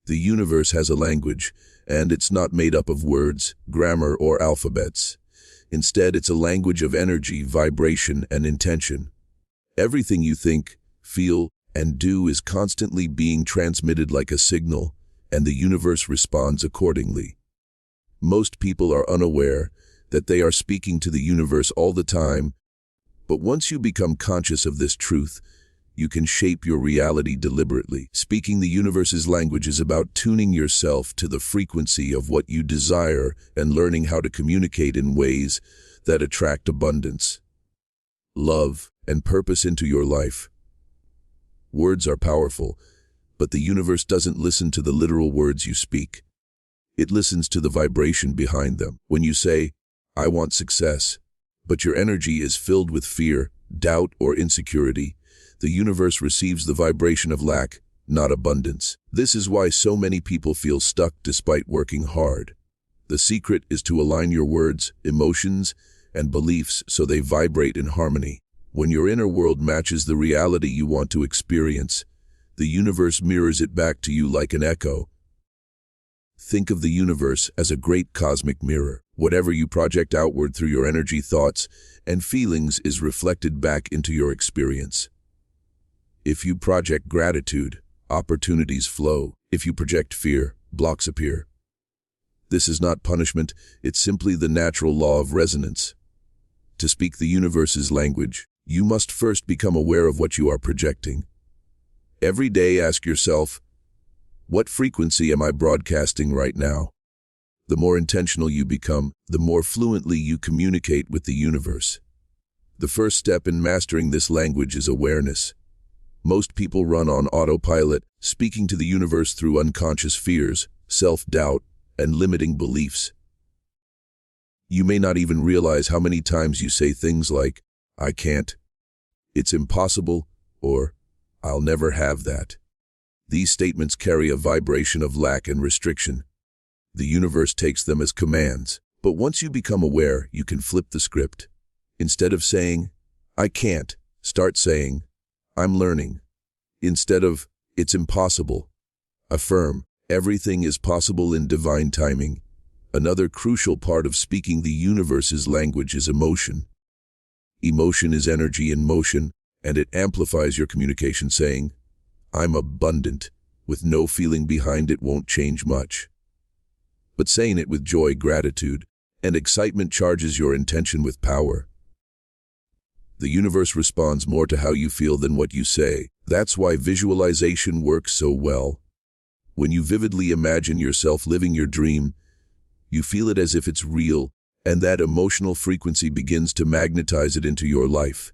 The universe has a language, and it's not made up of words, grammar, or alphabets. Instead, it's a language of energy, vibration, and intention. Everything you think, feel, and do is constantly being transmitted like a signal, and the universe responds accordingly. Most people are unaware that they are speaking to the universe all the time, but once you become conscious of this truth, you can shape your reality deliberately. Speaking the universe's language is about tuning yourself to the frequency of what you desire and learning how to communicate in ways that attract abundance, love, and purpose into your life. Words are powerful, but the universe doesn't listen to the literal words you speak. It listens to the vibration behind them. When you say, "I want success," but your energy is filled with fear, doubt, or insecurity, the universe receives the vibration of lack, not abundance. This is why so many people feel stuck despite working hard. The secret is to align your words, emotions, and beliefs so they vibrate in harmony. When your inner world matches the reality you want to experience, the universe mirrors it back to you like an echo. Think of the universe as a great cosmic mirror. Whatever you project outward through your energy, thoughts, and feelings is reflected back into your experience. If you project gratitude, opportunities flow. If you project fear, blocks appear. This is not punishment, it's simply the natural law of resonance. To speak the universe's language, you must first become aware of what you are projecting. Every day ask yourself, what frequency am I broadcasting right now? The more intentional you become, the more fluently you communicate with the universe. The first step in mastering this language is awareness. Most people run on autopilot, speaking to the universe through unconscious fears, self-doubt, and limiting beliefs. You may not even realize how many times you say things like, "I can't," "It's impossible," or "I'll never have that." These statements carry a vibration of lack and restriction. The universe takes them as commands. But once you become aware, you can flip the script. Instead of saying, "I can't," start saying, "I'm learning." Instead of, "It's impossible," affirm, "Everything is possible in divine timing." Another crucial part of speaking the universe's language is emotion. Emotion is energy in motion, and it amplifies your communication. Saying, "I'm abundant," with no feeling behind it won't change much. But saying it with joy, gratitude, and excitement charges your intention with power. The universe responds more to how you feel than what you say. That's why visualization works so well. When you vividly imagine yourself living your dream, you feel it as if it's real, and that emotional frequency begins to magnetize it into your life.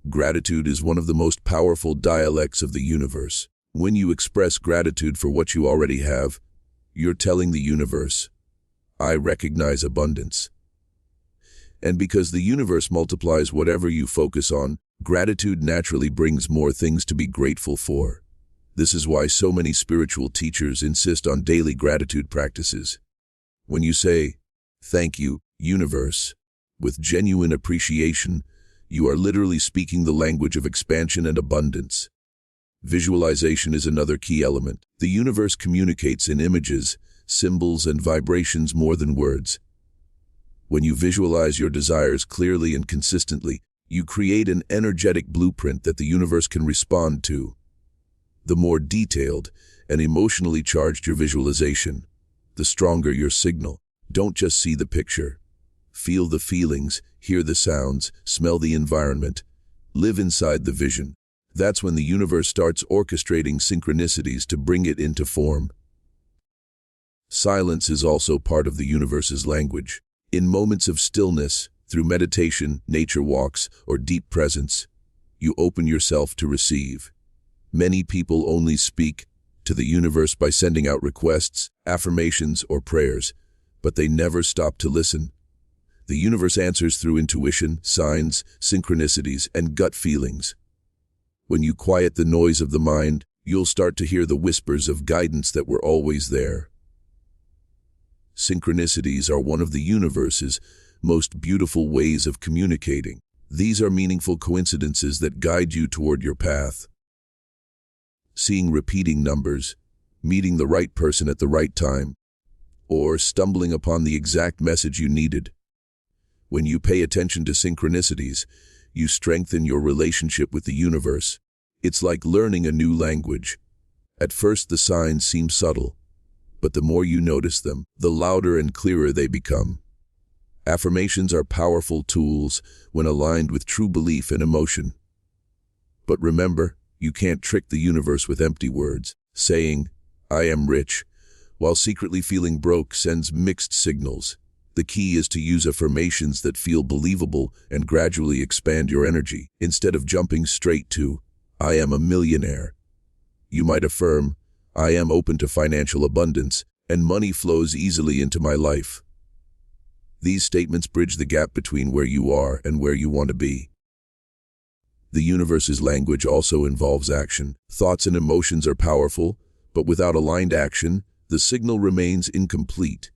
Gratitude is one of the most powerful dialects of the universe. When you express gratitude for what you already have, you're telling the universe, "I recognize abundance." And because the universe multiplies whatever you focus on, gratitude naturally brings more things to be grateful for. This is why so many spiritual teachers insist on daily gratitude practices. When you say, "Thank you, universe," with genuine appreciation, you are literally speaking the language of expansion and abundance. Visualization is another key element. The universe communicates in images, symbols, and vibrations more than words. When you visualize your desires clearly and consistently, you create an energetic blueprint that the universe can respond to. The more detailed and emotionally charged your visualization, the stronger your signal. Don't just see the picture. Feel the feelings, hear the sounds, smell the environment. Live inside the vision. That's when the universe starts orchestrating synchronicities to bring it into form. Silence is also part of the universe's language. In moments of stillness, through meditation, nature walks, or deep presence, you open yourself to receive. Many people only speak to the universe by sending out requests, affirmations, or prayers, but they never stop to listen. The universe answers through intuition, signs, synchronicities, and gut feelings. When you quiet the noise of the mind, you'll start to hear the whispers of guidance that were always there. Synchronicities are one of the universe's most beautiful ways of communicating. These are meaningful coincidences that guide you toward your path. Seeing repeating numbers, meeting the right person at the right time, or stumbling upon the exact message you needed. When you pay attention to synchronicities, you strengthen your relationship with the universe. It's like learning a new language. At first, the signs seem subtle, but the more you notice them, the louder and clearer they become. Affirmations are powerful tools when aligned with true belief and emotion. But remember, you can't trick the universe with empty words. Saying, "I am rich," while secretly feeling broke sends mixed signals. The key is to use affirmations that feel believable and gradually expand your energy. Instead of jumping straight to, "I am a millionaire," you might affirm, "I am open to financial abundance, and money flows easily into my life." These statements bridge the gap between where you are and where you want to be. The universe's language also involves action. Thoughts and emotions are powerful, but without aligned action, the signal remains incomplete.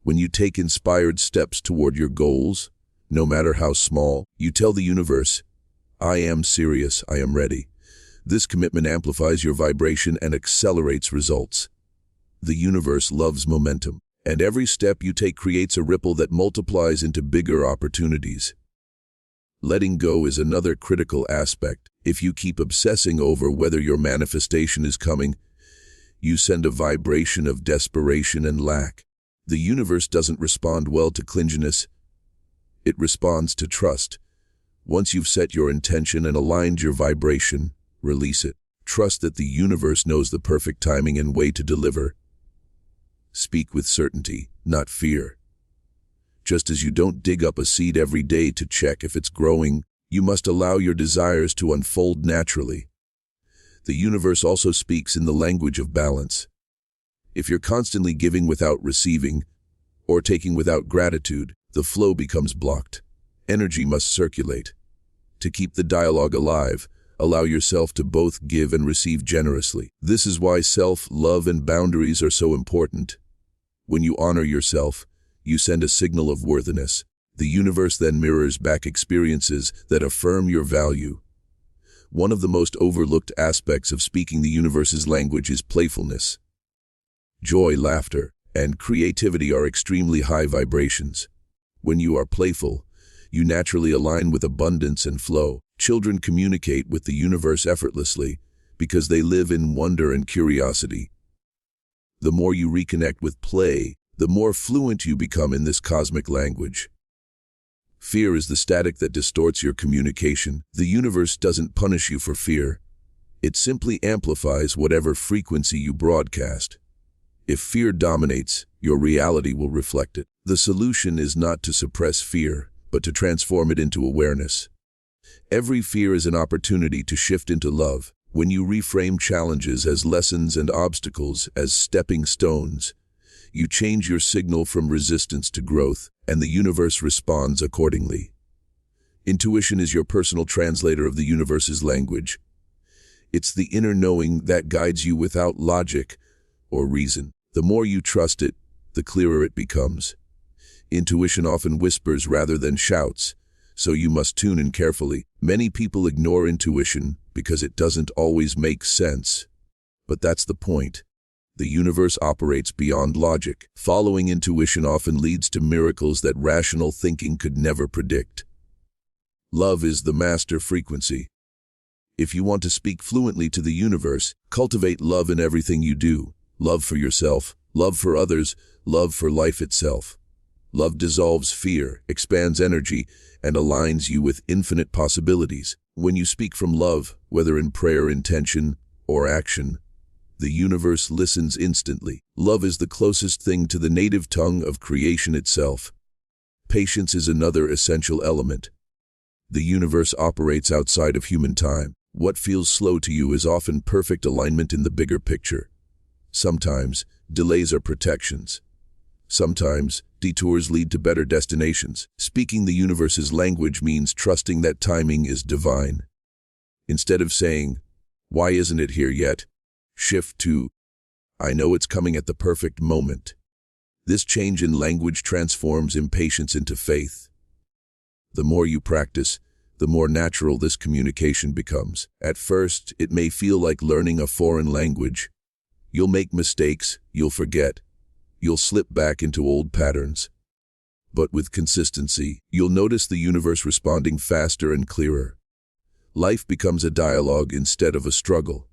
When you take inspired steps toward your goals, no matter how small, you tell the universe, "I am serious, I am ready." This commitment amplifies your vibration and accelerates results. The universe loves momentum, and every step you take creates a ripple that multiplies into bigger opportunities. Letting go is another critical aspect. If you keep obsessing over whether your manifestation is coming, you send a vibration of desperation and lack. The universe doesn't respond well to clinginess. It responds to trust. Once you've set your intention and aligned your vibration, release it. Trust that the universe knows the perfect timing and way to deliver. Speak with certainty, not fear. Just as you don't dig up a seed every day to check if it's growing, you must allow your desires to unfold naturally. The universe also speaks in the language of balance. If you're constantly giving without receiving, or taking without gratitude, the flow becomes blocked. Energy must circulate. To keep the dialogue alive, allow yourself to both give and receive generously. This is why self-love and boundaries are so important. When you honor yourself, you send a signal of worthiness. The universe then mirrors back experiences that affirm your value. One of the most overlooked aspects of speaking the universe's language is playfulness. Joy, laughter, and creativity are extremely high vibrations. When you are playful, you naturally align with abundance and flow. Children communicate with the universe effortlessly because they live in wonder and curiosity. The more you reconnect with play, the more fluent you become in this cosmic language. Fear is the static that distorts your communication. The universe doesn't punish you for fear. It simply amplifies whatever frequency you broadcast. If fear dominates, your reality will reflect it. The solution is not to suppress fear, but to transform it into awareness. Every fear is an opportunity to shift into love. When you reframe challenges as lessons and obstacles as stepping stones, you change your signal from resistance to growth, and the universe responds accordingly. Intuition is your personal translator of the universe's language. It's the inner knowing that guides you without logic or reason. The more you trust it, the clearer it becomes. Intuition often whispers rather than shouts, so you must tune in carefully. Many people ignore intuition because it doesn't always make sense. But that's the point. The universe operates beyond logic. Following intuition often leads to miracles that rational thinking could never predict. Love is the master frequency. If you want to speak fluently to the universe, cultivate love in everything you do. Love for yourself, love for others, love for life itself. Love dissolves fear, expands energy, and aligns you with infinite possibilities. When you speak from love, whether in prayer, intention, or action, the universe listens instantly. Love is the closest thing to the native tongue of creation itself. Patience is another essential element. The universe operates outside of human time. What feels slow to you is often perfect alignment in the bigger picture. Sometimes, delays are protections. Sometimes, detours lead to better destinations. Speaking the universe's language means trusting that timing is divine. Instead of saying, "Why isn't it here yet?" shift to, "I know it's coming at the perfect moment." This change in language transforms impatience into faith. The more you practice, the more natural this communication becomes. At first, it may feel like learning a foreign language. You'll make mistakes, you'll forget, you'll slip back into old patterns. But with consistency, you'll notice the universe responding faster and clearer. Life becomes a dialogue instead of a struggle.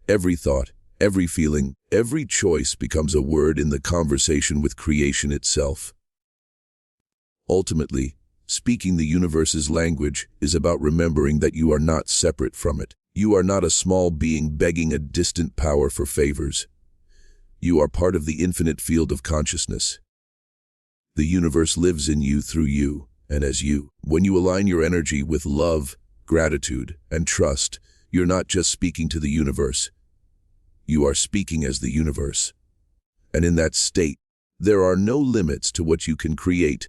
Every thought, every feeling, every choice becomes a word in the conversation with creation itself. Ultimately, speaking the universe's language is about remembering that you are not separate from it. You are not a small being begging a distant power for favors. You are part of the infinite field of consciousness. The universe lives in you through you, and as you. When you align your energy with love, gratitude, and trust, you're not just speaking to the universe. You are speaking as the universe. And in that state, there are no limits to what you can create,